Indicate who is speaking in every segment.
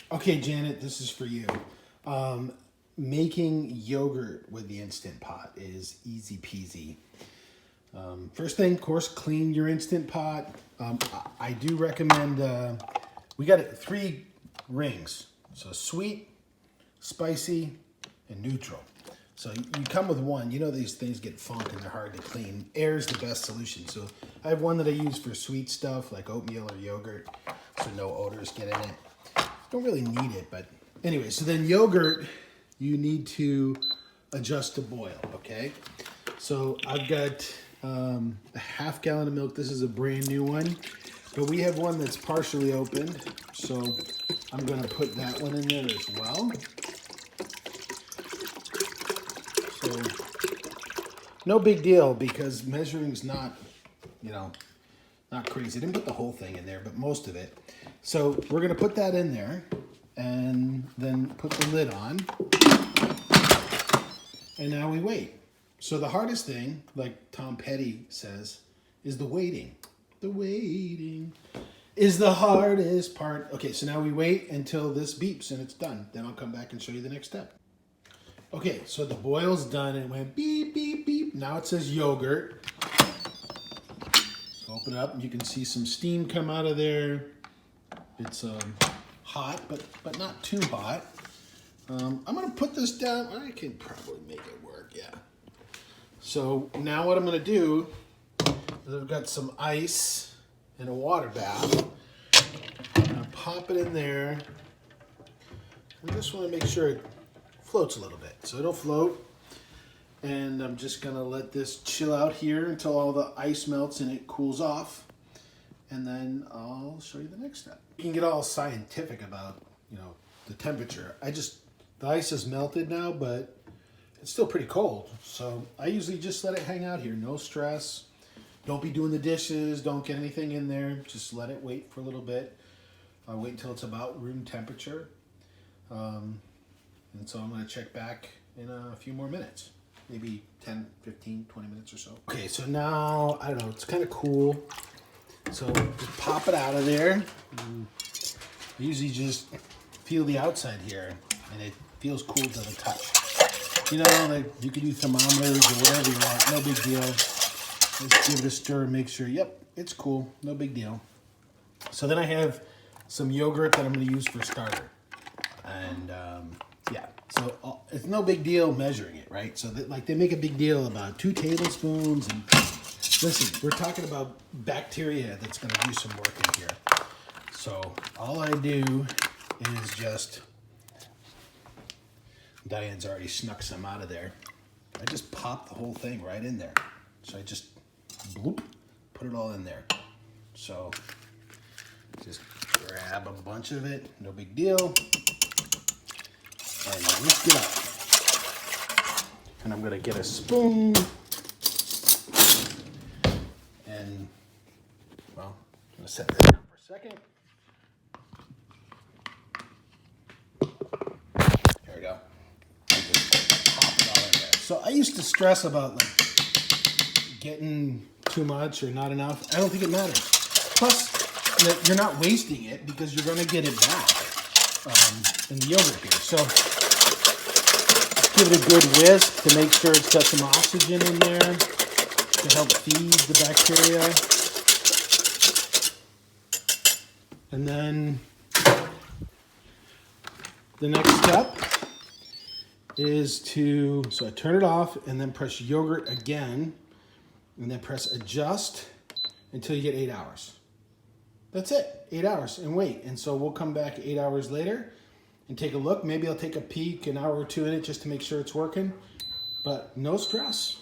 Speaker 1: Okay, Janet, this is for you. Um, Making yogurt with the Instant Pot is easy peasy. First thing, of course, clean your Instant Pot. I do recommend, we got three rings. So sweet, spicy, and neutral. So you come with one. You know these things get funk and they're hard to clean. Air is the best solution. So I have one that I use for sweet stuff like oatmeal or yogurt, so no odors get in it. Don't really need it, but anyway. So then yogurt, you need to adjust to boil. Okay. So I've got a half gallon of milk. This is a brand new one, but we have one that's partially opened. So I'm going to put that one in there as well. So no big deal because measuring's not, not crazy. I didn't put the whole thing in there, but most of it. So we're going to put that in there and then put the lid on. And now we wait. So the hardest thing, like Tom Petty says, is the waiting. The waiting is the hardest part. Okay, so now we wait until this beeps and it's done. Then I'll come back and show you the next step. Okay, so the boil's done and it went beep, beep, beep. Now it says yogurt. So open it up and you can see some steam come out of there. It's hot, but not too hot. I'm gonna put this down. I can probably make it work, yeah. So now what I'm gonna do is I've got some ice in a water bath. I'm gonna pop it in there. I just wanna make sure it floats a little bit. So it'll float. And I'm just gonna let this chill out here until all the ice melts and it cools off. And then I'll show you the next step. You can get all scientific about, the temperature. The ice is melted now, but it's still pretty cold. So I usually just let it hang out here. No stress. Don't be doing the dishes. Don't get anything in there. Just let it wait for a little bit. I'll wait until it's about room temperature. And so I'm going to check back in a few more minutes. Maybe 10, 15, 20 minutes or so. Okay, so now, I don't know, it's kind of cool. So just pop it out of there. I usually just feel the outside here, and it feels cool to the touch. Like you can do thermometers or whatever you want. No big deal. Just give it a stir and make sure, yep, it's cool. No big deal. So then I have some yogurt that I'm going to use for starter. And so it's no big deal measuring it, right? So they make a big deal about 2 tablespoons. And listen, we're talking about bacteria that's going to do some work in here. So all I do is just, Diane's already snuck some out of there. I just pop the whole thing right in there. So I just bloop, put it all in there. So just grab a bunch of it, no big deal. And whisk it up. And I'm gonna get a spoon. And, well, I'm gonna set this down for a second. There we go. And just pop it all in there. So I used to stress about getting too much or not enough. I don't think it matters. Plus, you're not wasting it because you're gonna get it back in the yogurt here. So give it a good whisk to make sure it's got some oxygen in there to help feed the bacteria. And then the next step is so I turn it off and then press yogurt again and then press adjust until you get 8 hours. That's it, 8 hours and wait. And so we'll come back 8 hours later and take a look. Maybe I'll take a peek an hour or two in it just to make sure it's working, but no stress.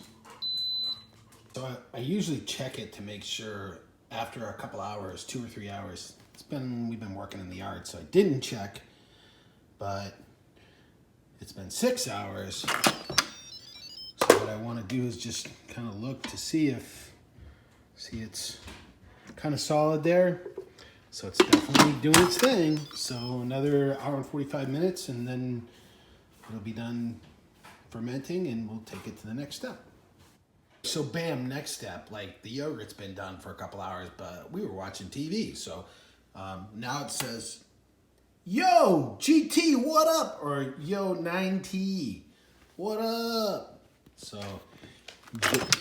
Speaker 1: So I usually check it to make sure after a couple hours, 2 or 3 hours. We've been working in the yard, so I didn't check, but it's been 6 hours. So what I want to do is just kind of look to see it's kind of solid there. So it's definitely doing its thing. So another hour and 45 minutes and then it'll be done fermenting and we'll take it to the next step. So bam, next step, like the yogurt's been done for a couple hours, but we were watching TV. So now it says Yo, GT, what up? Or yo, 9T, what up? So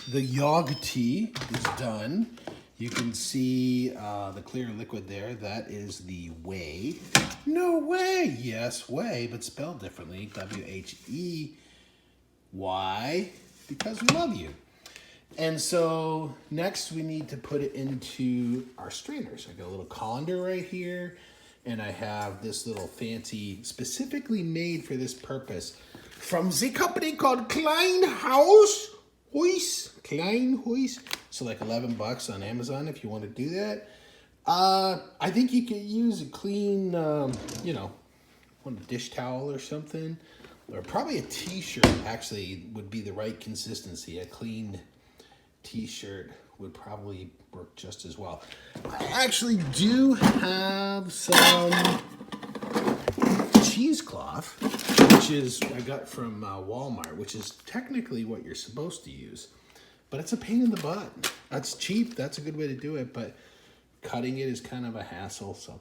Speaker 1: the yog tea is done. You can see the clear liquid there. That is the whey. No way. Yes, whey, but spelled differently. W-H-E-Y, because we love you. And so next we need to put it into our strainers. I got a little colander right here, and I have this little fancy, specifically made for this purpose, from the company called Kleinhaus. Kleinhaus. So like $11 on Amazon if you want to do that. I think you could use a clean, you know, a dish towel or something. Or probably a t-shirt actually would be the right consistency. A clean t-shirt would probably work just as well. I actually do have some cheesecloth, which is I got from Walmart, which is technically what you're supposed to use, but it's a pain in the butt. That's cheap. That's a good way to do it, but cutting it is kind of a hassle. So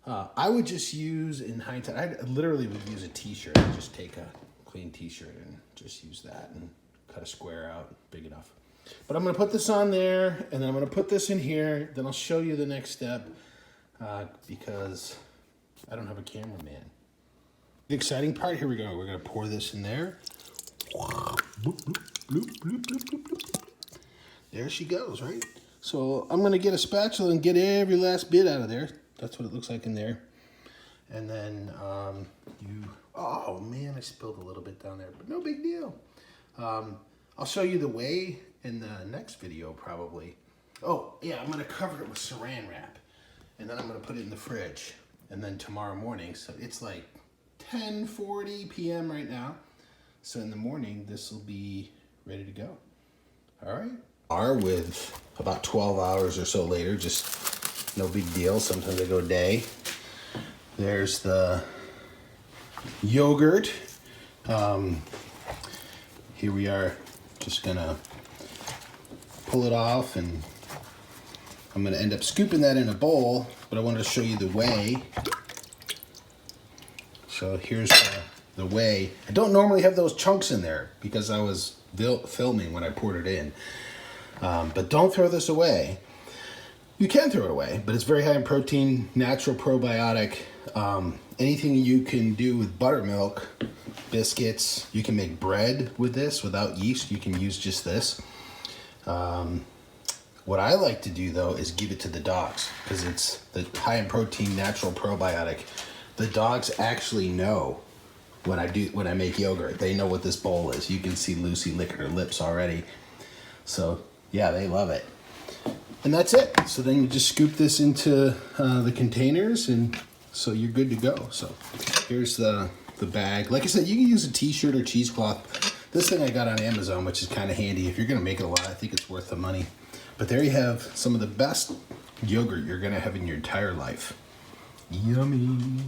Speaker 1: I would just use, in hindsight, I literally would use a t-shirt. I'd just take a clean t-shirt and just use that and cut a square out big enough. But I'm going to put this on there, and then I'm going to put this in here. Then I'll show you the next step because I don't have a cameraman. The exciting part, here we go. We're going to pour this in there. There she goes, right? So I'm going to get a spatula and get every last bit out of there. That's what it looks like in there. And then oh man, I spilled a little bit down there, but no big deal. I'll show you the whey in the next video probably. Oh yeah, I'm going to cover it with saran wrap. And then I'm going to put it in the fridge. And then tomorrow morning, so it's like 10:40 p.m. right now. So in the morning, this will be ready to go. All right. With about 12 hours or so later, just no big deal. Sometimes I go a day. There's the yogurt. Here we are, just gonna pull it off, and I'm gonna end up scooping that in a bowl, but I wanted to show you the whey. So here's the whey. I don't normally have those chunks in there because I was filming when I poured it in. But don't throw this away. You can throw it away, but it's very high in protein, natural probiotic. Anything you can do with buttermilk, biscuits, you can make bread with this without yeast. You can use just this. What I like to do though is give it to the dogs because it's the high in protein, natural probiotic. The dogs actually know when I make yogurt. They know what this bowl is. You can see Lucy licking her lips already. So yeah, they love it. And that's it. So then you just scoop this into the containers, and so you're good to go. So here's the bag. Like I said, you can use a t-shirt or cheesecloth. This thing I got on Amazon, which is kind of handy. If you're gonna make it a lot, I think it's worth the money. But there you have some of the best yogurt you're gonna have in your entire life. Yummy.